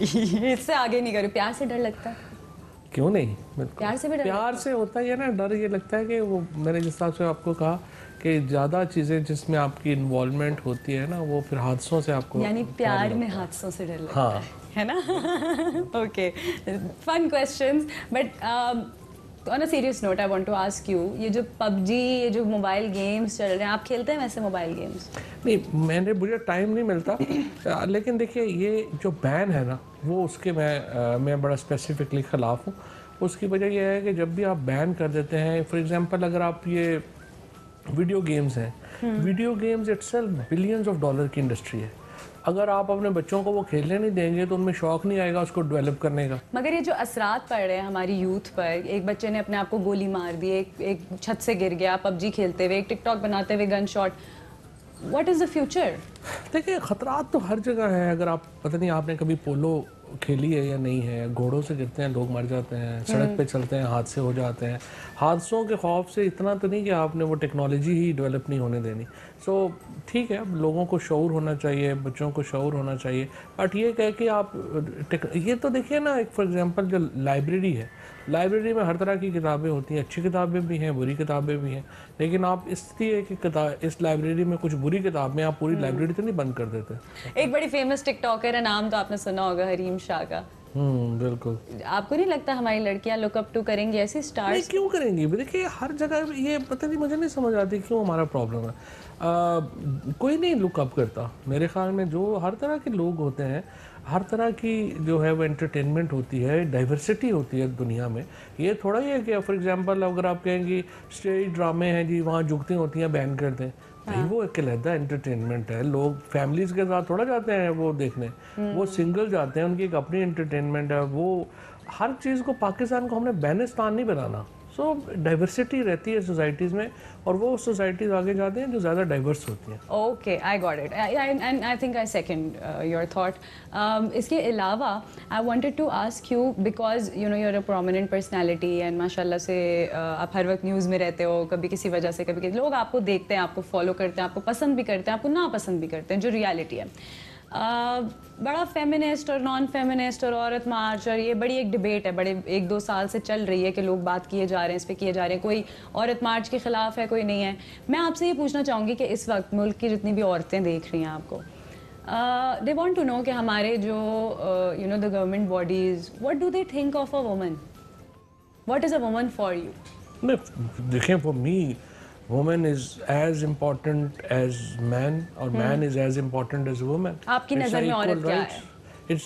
S1: इससे आगे नहीं करो। प्यार से डर लगता है?
S2: क्यों नहीं, बिल्कुल
S1: प्यार से भी डर
S2: प्यार से होता ही है ना। डर ये लगता है कि वो, मैंने जिस हिसाब से आपको कहा कि ज़्यादा चीज़ें जिसमें आपकी इन्वॉल्वमेंट होती है ना, वो फिर हादसों से आपको,
S1: यानी प्यार में हादसों से डर लगता
S2: हाँ
S1: है ना? Okay, fun questions, but on a serious note I want to ask you, ये जो पबजी, ये जो मोबाइल गेम्स चल रहे हैं, आप खेलते हैं वैसे मोबाइल गेम्स?
S2: नहीं, मुझे टाइम नहीं मिलता। लेकिन देखिए, ये जो बैन है ना, वो उसके मैं बड़ा स्पेसिफिकली ख़िलाफ़ हूँ। उसकी वजह यह है कि जब भी आप बैन कर देते हैं, फॉर एग्जांपल अगर आप ये वीडियो गेम्स हैं, video games itself billions of dollar की इंडस्ट्री है। अगर आप अपने बच्चों को वो खेलने नहीं देंगे तो उनमें शौक नहीं आएगा उसको डेवलप करने का।
S1: मगर ये जो असरात पड़ रहे हैं हमारी यूथ पर, एक बच्चे ने अपने आप को गोली मार दी, एक छत से गिर गया पबजी खेलते हुए, एक टिकटॉक बनाते हुए gun shot, what is the future?
S2: देखिए, ख़तरात तो हर जगह है। अगर आप, पता नहीं आपने कभी पोलो खेली है या नहीं है, घोड़ों से गिरते हैं लोग, मर जाते हैं, सड़क पे चलते हैं हादसे हो जाते हैं। हादसों के खौफ से इतना तो नहीं कि आपने वो टेक्नोलॉजी ही डेवलप नहीं होने देनी। सो ठीक है, लोगों को शऊर होना चाहिए, बच्चों को शऊर होना चाहिए, बट ये कह कि आप ये तो देखिए ना, एक फॉर एग्जांपल जो लाइब्रेरी है, लाइब्रेरी में हर तरह की किताबें होती हैं, अच्छी किताबें भी हैं, बुरी किताबें भी हैं, लेकिन आप इसलिए कि इस लाइब्रेरी में कुछ बुरी किताबें, आप पूरी लाइब्रेरी तो नहीं बंद कर देते।
S1: एक बड़ी फेमस टिकटॉकर है, नाम तो आपने सुना होगा, हरीम शाह का।
S2: बिल्कुल।
S1: आपको नहीं लगता हमारी लड़कियां लुक अप टू करेंगी ऐसी स्टार्स?
S2: क्यों करेंगी? देखिए, हर जगह ये पता नहीं, मुझे नहीं समझ आती क्यों हमारा प्रॉब्लम है। कोई नहीं लुक अप करता मेरे ख्याल में। जो हर तरह के लोग होते हैं, हर तरह की जो है वो एंटरटेनमेंट होती है, डाइवर्सिटी होती है दुनिया में। ये थोड़ा ही है कि फॉर एग्जांपल अगर आप कहेंगे स्टेज ड्रामे हैं जी, वहाँ जुगती होती हैं, बैन कर दें, भाई वो एक अलहदा एंटरटेनमेंट है। लोग फैमिलीज के साथ थोड़ा जाते हैं वो देखने, वो सिंगल जाते हैं, उनकी एक अपनी एंटरटेनमेंट है। वो हर चीज़ को, पाकिस्तान को हमने बैनिस्तान नहीं बनाना। सो डाइवर्सिटी रहती है सोसाइटीज़ में, और वो सोसाइटीज़ आगे जाते हैं जो ज़्यादा डाइवर्स होती हैं।
S1: Okay, I got it, and I think I second your thought. इसके अलावा I wanted to ask you, because you know you are a prominent personality and माशाल्लाह से आप हर वक्त न्यूज़ में रहते हो, कभी किसी वजह से, कभी किसी, लोग आपको देखते हैं, आपको फॉलो करते हैं, आपको पसंद भी करते हैं, आपको नापसंद भी करते हैं, जो रियलिटी है। बड़ा फेमिनिस्ट और नॉन फेमिनिस्ट और औरत मार्च, और ये बड़ी एक डिबेट है, बड़े 1-2 साल से चल रही है कि लोग बात किए जा रहे हैं, इस पे किए जा रहे हैं, कोई औरत मार्च के ख़िलाफ़ है, कोई नहीं है। मैं आपसे ये पूछना चाहूँगी कि इस वक्त मुल्क की जितनी भी औरतें देख रही हैं आपको, दे वांट टू नो कि हमारे जो you know the government bodies, what do they think of a woman, what is a woman for you?
S2: देखें, for me woman is as important as man, और man is as important as woman.
S1: आपकी नज़र में औरत क्या है?
S2: It's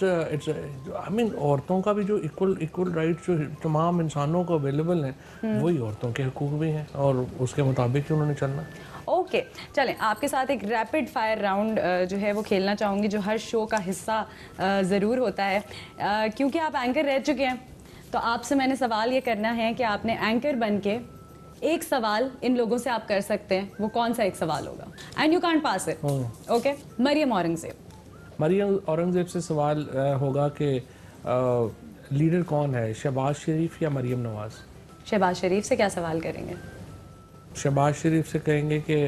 S2: I mean, औरतों का भी जो इक्वल राइट्स जो तमाम इंसानों को अवेलेबल हैं, वही औरतों के हुकूक भी हैं, और उसके मुताबिक उन्होंने चलना।
S1: ओके, चलें, आपके साथ एक रैपिड फायर राउंड जो है वो खेलना चाहूँगी, जो हर शो का हिस्सा ज़रूर होता है। क्योंकि आप एंकर रह चुके हैं, तो आपसे मैंने सवाल ये करना है कि आपने एंकर बन के एक सवाल इन लोगों से आप कर सकते हैं। वो कौन सा एक सवाल होगा? And you can't pass it. Okay, Maryam Aurangzeb से सवाल होगा कि लीडर कौन है, शहबाज शरीफ या मरियम नवाज? शहबाज शरीफ से क्या सवाल करेंगे?
S2: शहबाज शरीफ से कहेंगे कि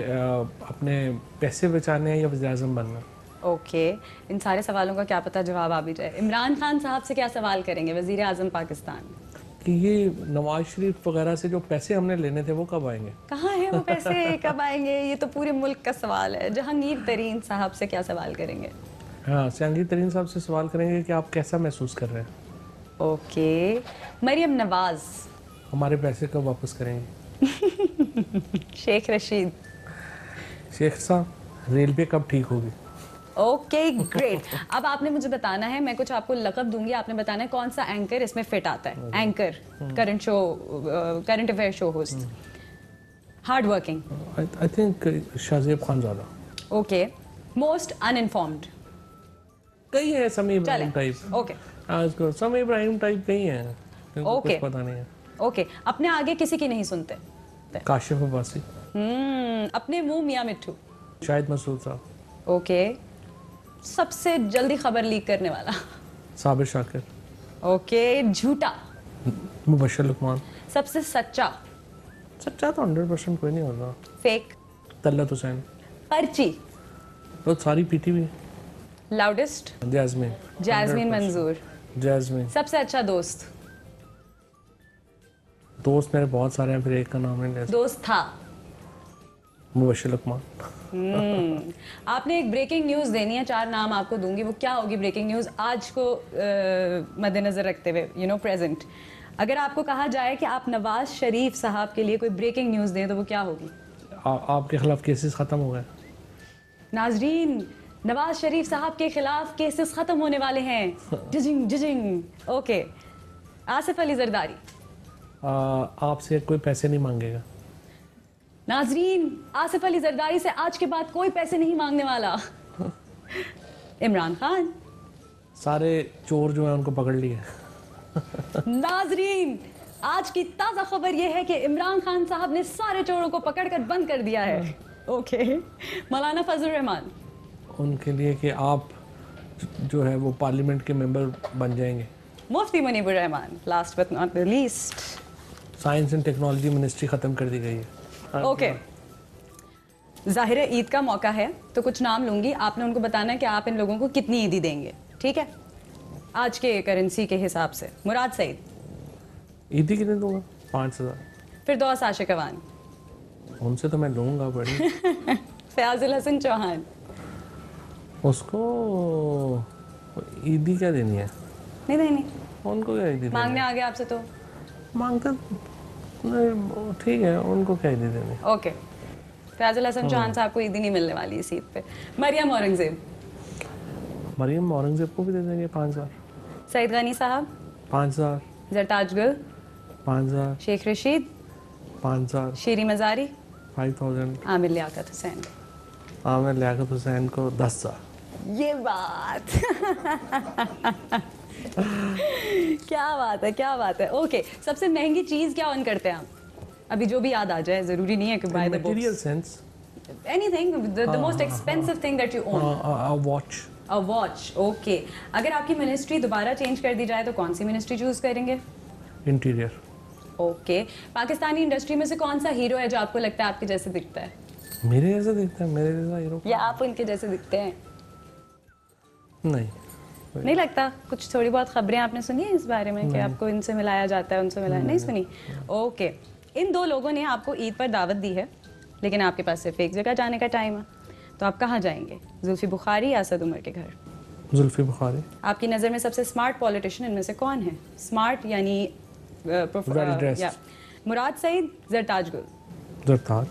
S2: अपने पैसे बचाने हैं या वज़ीर-ए-आज़म बनना।
S1: ओके, इन सारे सवालों का क्या पता जवाब आ भी जाए। इमरान खान साहब से क्या सवाल करेंगे, वज़ीर आज़म पाकिस्तान?
S2: कि ये नवाज शरीफ वगैरह से जो पैसे हमने लेने थे वो कब आएंगे?
S1: कहाँ है वो पैसे, कब आएंगे? ये तो पूरे मुल्क का सवाल है। जहांगीर तरीन साहब से क्या सवाल करेंगे?
S2: हाँ, जहांगीर तरीन साहब से सवाल करेंगे कि आप कैसा महसूस कर रहे हैं।
S1: ओके, मरियम नवाज,
S2: हमारे पैसे कब वापस करेंगे?
S1: शेख रशीद,
S2: शेख साहब, रेलवे कब ठीक होगी?
S1: Okay, great. अब आपने मुझे बताना है, मैं कुछ आपको लक़ब दूंगी, आपने बताना है कौन सा एंकर इसमें फिट आता है। Anchor, current affair show host, hard working.
S2: I think Shahzeb Khanzada.
S1: Okay, most uninformed?
S2: कई है, समी इब्राहिम टाइप।
S1: ओके,
S2: आजकल समी इब्राहिम टाइप कई हैं,
S1: ओके,
S2: कुछ पता नहीं है।
S1: ओके, अपने आगे किसी की नहीं सुनते?
S2: काशिफ अब्बासी।
S1: अपने मुंह मियां मिट्ठू?
S2: शाहिद मसूद साहब।
S1: ओके, सबसे जल्दी खबर लीक करने वाला?
S2: साबिर शाकिर।
S1: ओके, झूठा?
S2: मुबश्शिर लुकमान।
S1: सबसे सच्चा?
S2: सच्चा तो 100% कोई नहीं होता।
S1: फेक?
S2: तल्लत हुसैन।
S1: पर्ची?
S2: तो सारी पीटी हुई।
S1: लाउडेस्ट?
S2: जैस्मीन।
S1: जैस्मीन मंजूर।
S2: जैस्मीन।
S1: सबसे अच्छा दोस्त?
S2: दोस्त मेरे बहुत सारे हैं, फिर एक का नाम नहीं ले सकता।
S1: दोस्त था।
S2: मुबशिर लुकमान।
S1: आपने एक ब्रेकिंग न्यूज़ देनी है, 4 नाम आपको दूंगी, वो क्या होगी ब्रेकिंग न्यूज़ आज को मद्देनजर रखते हुए, प्रेजेंट। अगर आपको कहा जाए कि आप नवाज शरीफ साहब के लिए कोई ब्रेकिंग न्यूज़ दें तो वो क्या होगी?
S2: आपके खिलाफ केसेस ख़त्म हो गए।
S1: नाजरीन, नवाज शरीफ साहब के खिलाफ केसेस खत्म होने वाले हैं। जिजिंग जिजिंग। ओके। आसिफ अली जरदारी,
S2: आपसे कोई पैसे नहीं मांगेगा।
S1: नाजरीन, आसिफ अली जरदारी से आज के बाद कोई पैसे नहीं मांगने वाला। इमरान खान,
S2: सारे चोर जो हैं उनको पकड़ लिए।
S1: नाजरीन, आज की ताज़ा खबर यह है कि इमरान खान साहब ने सारे चोरों को पकड़कर बंद कर दिया है। ओके। मौलाना फजल रहमान,
S2: उनके लिए कि आप जो है वो पार्लियामेंट के मेंबर बन जाएंगे।
S1: Mufti Munibur Rahman, last but not the least.
S2: Science and technology ministry ख़त्म कर दी गई है।
S1: ओके। ज़ाहिर है ईद का मौका है तो कुछ नाम लूंगी, आपने उनको बताना है कि आप इन लोगों को कितनी ईदी देंगे, ठीक है? आज के करेंसी के हिसाब से। मुराद सईद,
S2: ईदी कितने दूंगा? 5,000।
S1: फिरदौस आशिक अवान,
S2: उनसे तो मैं लूँगा बड़ी।
S1: फयाजुल हसन चौहान,
S2: उसको ईदी क्या देनी है?
S1: नहीं नहीं नहीं,
S2: उनको क्या ईदी देनी
S1: मांगने
S2: है?
S1: आ गया आपसे तो।
S2: मांगते नहीं, ठीक है, उनको क्या ईदी देनी है?
S1: ओके। फयाजुल हसन चौहान साहब को ईदी नहीं मिलने वाली इस ईद पे। मरियम औरंगजेब,
S2: मरियम औरंगजेब को भी दे देंगे 5,000।
S1: सईद गनी साहब,
S2: 5,000।
S1: जरताज गुल,
S2: 5,000।
S1: शेख रशीद,
S2: 5,000।
S1: शीरी मजारी,
S2: 5,000।
S1: आमिर लियाकत हुसैन।
S2: आमिर लियाकत हुसैन को 10,000।
S1: ये बात। क्या बात है, क्या बात है। ओके, सबसे महंगी चीज क्या ऑन करते हैं आप? अभी जो भी याद आ जाए, जरूरी नहीं है कि by the
S2: material sense,
S1: anything, the most expensive thing that you own.
S2: A watch.
S1: A watch. Okay. अगर आपकी मिनिस्ट्री दोबारा चेंज कर दी जाए तो कौन सी मिनिस्ट्री चूज करेंगे?
S2: इंटीरियर।
S1: ओके। पाकिस्तानी इंडस्ट्री में से कौन सा हीरो है जो आपको लगता है आपके जैसे दिखता है?
S2: मेरे जैसा दिखता है? मेरे जैसा हीरो
S1: या आप उनके जैसे दिखते हैं?
S2: नहीं।
S1: नहीं लगता? कुछ थोड़ी बहुत खबरें आपने सुनी है इस बारे में कि आपको इनसे मिलाया जाता है, उनसे मिलाया? नहीं सुनी? ओके। इन 2 लोगों ने आपको ईद पर दावत दी है, लेकिन आपके पास सिर्फ एक जगह जाने का टाइम है, तो आप कहाँ जाएंगे? जुल्फी बुखारी या असद उमर के घर?
S2: जुल्फी बुखारी।
S1: आपकी नज़र में सबसे स्मार्ट पॉलिटिशियन इनमें से कौन है? स्मार्ट यानी
S2: Well dressed.
S1: मुराद सईद, जरताज गुल।
S2: जरताज।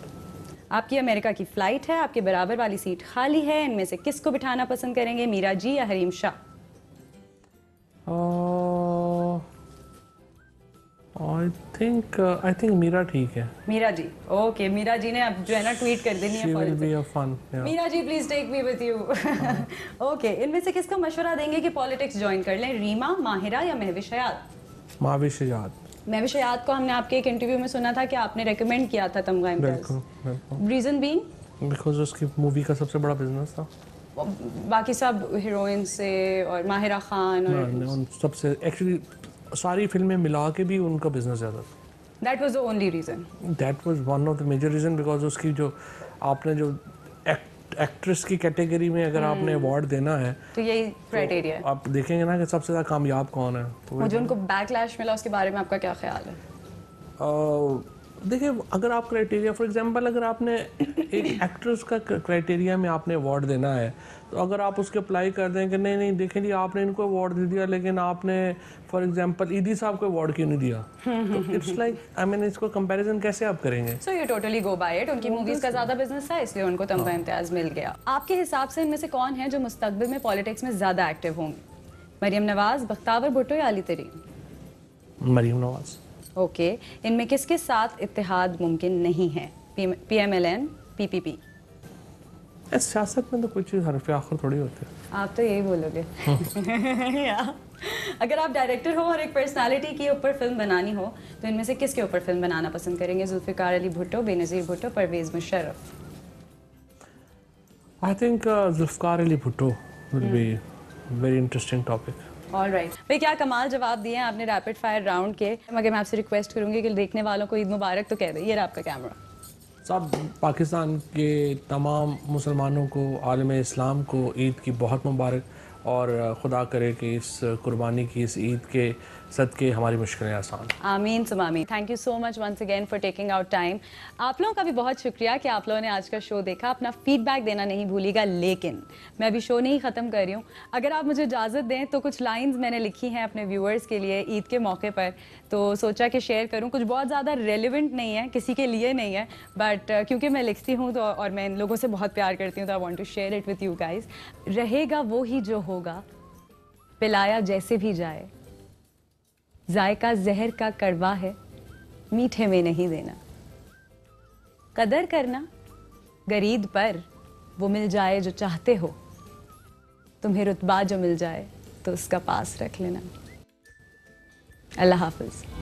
S1: आपकी अमेरिका की फ्लाइट है, आपके बराबर वाली सीट खाली है, इनमें से किसको बिठाना पसंद करेंगे? मीरा जी या हरीम शाह?
S2: आई थिंक मीरा ठीक है।
S1: मीरा जी। ओके। मीरा जी ने अब जो है ना ट्वीट कर देनी
S2: She will be
S1: है।
S2: a fun, yeah.
S1: Meera ji please take me with you. Okay. इनमें से किसको मशवरा देंगे कि पॉलिटिक्स ज्वाइन कर लें? रीमा, माहिरा या महविश हयात?
S2: माविश याद।
S1: महविश हयात को हमने आपके एक इंटरव्यू में सुना था कि आपने रेकमेंड किया था तमगा इम्तियाज।
S2: बिल्कुल बिल्कुल।
S1: Reason being?
S2: बिकॉज उसकी मूवी का सबसे बड़ा बिजनेस था।
S1: बाकी सब हीरोइन से और माहिरा खान और
S2: उन सबसे एक्चुअली सारी फिल्में मिला के भी उनका बिजनेस ज़्यादा था।
S1: That was the only reason?
S2: That was one of the major reason, because उसकी जो आपने जो एक्ट्रेस की कैटेगरी में अगर आपने अवार्ड देना है
S1: तो यही क्राइटेरिया है।
S2: आप देखेंगे ना कि सबसे ज़्यादा कामयाब कौन है, तो
S1: मुझे उनको बैकलैश मिला, उसके बारे में आपका क्या ख्याल है?
S2: देखिए, अगर आप क्राइटेरिया फॉर एग्जांपल अगर आपने एक एक्ट्रेस का क्राइटेरिया में आपने अवार्ड देना है, तो अगर आप उसके अप्लाई कर दें कि नहीं नहीं देखें जी आपने इनको अवार्ड दे दिया लेकिन आपने फॉर एग्जांपल ईदी साहब को अवार्ड क्यों नहीं दिया, तो इट्स लाइक आई मीन इसको कंपैरिजन कैसे आप करेंगे?
S1: So you totally go by it. उनकी मूवीज का ज्यादा बिजनेस था इसलिए उनको तमगा इम्तियाज मिल गया। आपके हिसाब से इनमें से कौन है जो मुस्तकबिल में पॉलिटिक्स में ज्यादा एक्टिव होंगे? मरियम नवाज, बख्तावर भुट्टो या अली तरीन?
S2: मरियम नवाज।
S1: ओके। इनमें किसके साथ इत्तेहाद मुमकिन नहीं है? PMLN, PPP?
S2: सियासत में तो कुछ हरफ आखिर थोड़ी होते हैं।
S1: आप तो यही बोलोगे। अगर आप डायरेक्टर हो और एक पर्सनालिटी के ऊपर फिल्म बनानी हो तो इनमें से किसके ऊपर फिल्म बनाना पसंद करेंगे? Zulfikar Ali Bhutto, Benazir Bhutto, Pervez Musharraf?
S2: I think Zulfikar Ali Bhutto will be very interesting topic.
S1: Alright भाई, क्या कमाल जवाब दिए हैं आपने रैपिड फायर राउंड के। मगर मैं आपसे रिक्वेस्ट करूंगी कि देखने वालों को ईद मुबारक तो कह दे। ये रहा आपका कैमरा।
S2: सब पाकिस्तान के तमाम मुसलमानों को, आलम इस्लाम को ईद की बहुत मुबारक, और खुदा करे कि इस कुर्बानी की इस ईद के सदके हमारी मुश्किलें आसान।
S1: आमीन सुम आमीन। Thank you so much once again for taking out time. आप लोगों का भी बहुत शुक्रिया कि आप लोगों ने आज का शो देखा। अपना फीडबैक देना नहीं भूलिएगा। लेकिन मैं अभी शो नहीं ख़त्म कर रही हूँ। अगर आप मुझे इजाज़त दें तो कुछ लाइंस मैंने लिखी हैं अपने व्यूअर्स के लिए ईद के मौके पर, तो सोचा कि शेयर करूँ। कुछ बहुत ज़्यादा रेलिवेंट नहीं है, किसी के लिए नहीं है, बट क्योंकि मैं लिखती हूँ तो और मैं इन लोगों से बहुत प्यार करती हूँ, तो I want to share it with you guys. रहेगा वो ही जो होगा, पिलाया जैसे भी जाए, जायका जहर का कड़वा है, मीठे में नहीं देना। कदर करना गरीब पर, वो मिल जाए जो चाहते हो। तुम्हें रुतबा जो मिल जाए तो उसका पास रख लेना। अल्लाह हाफिज।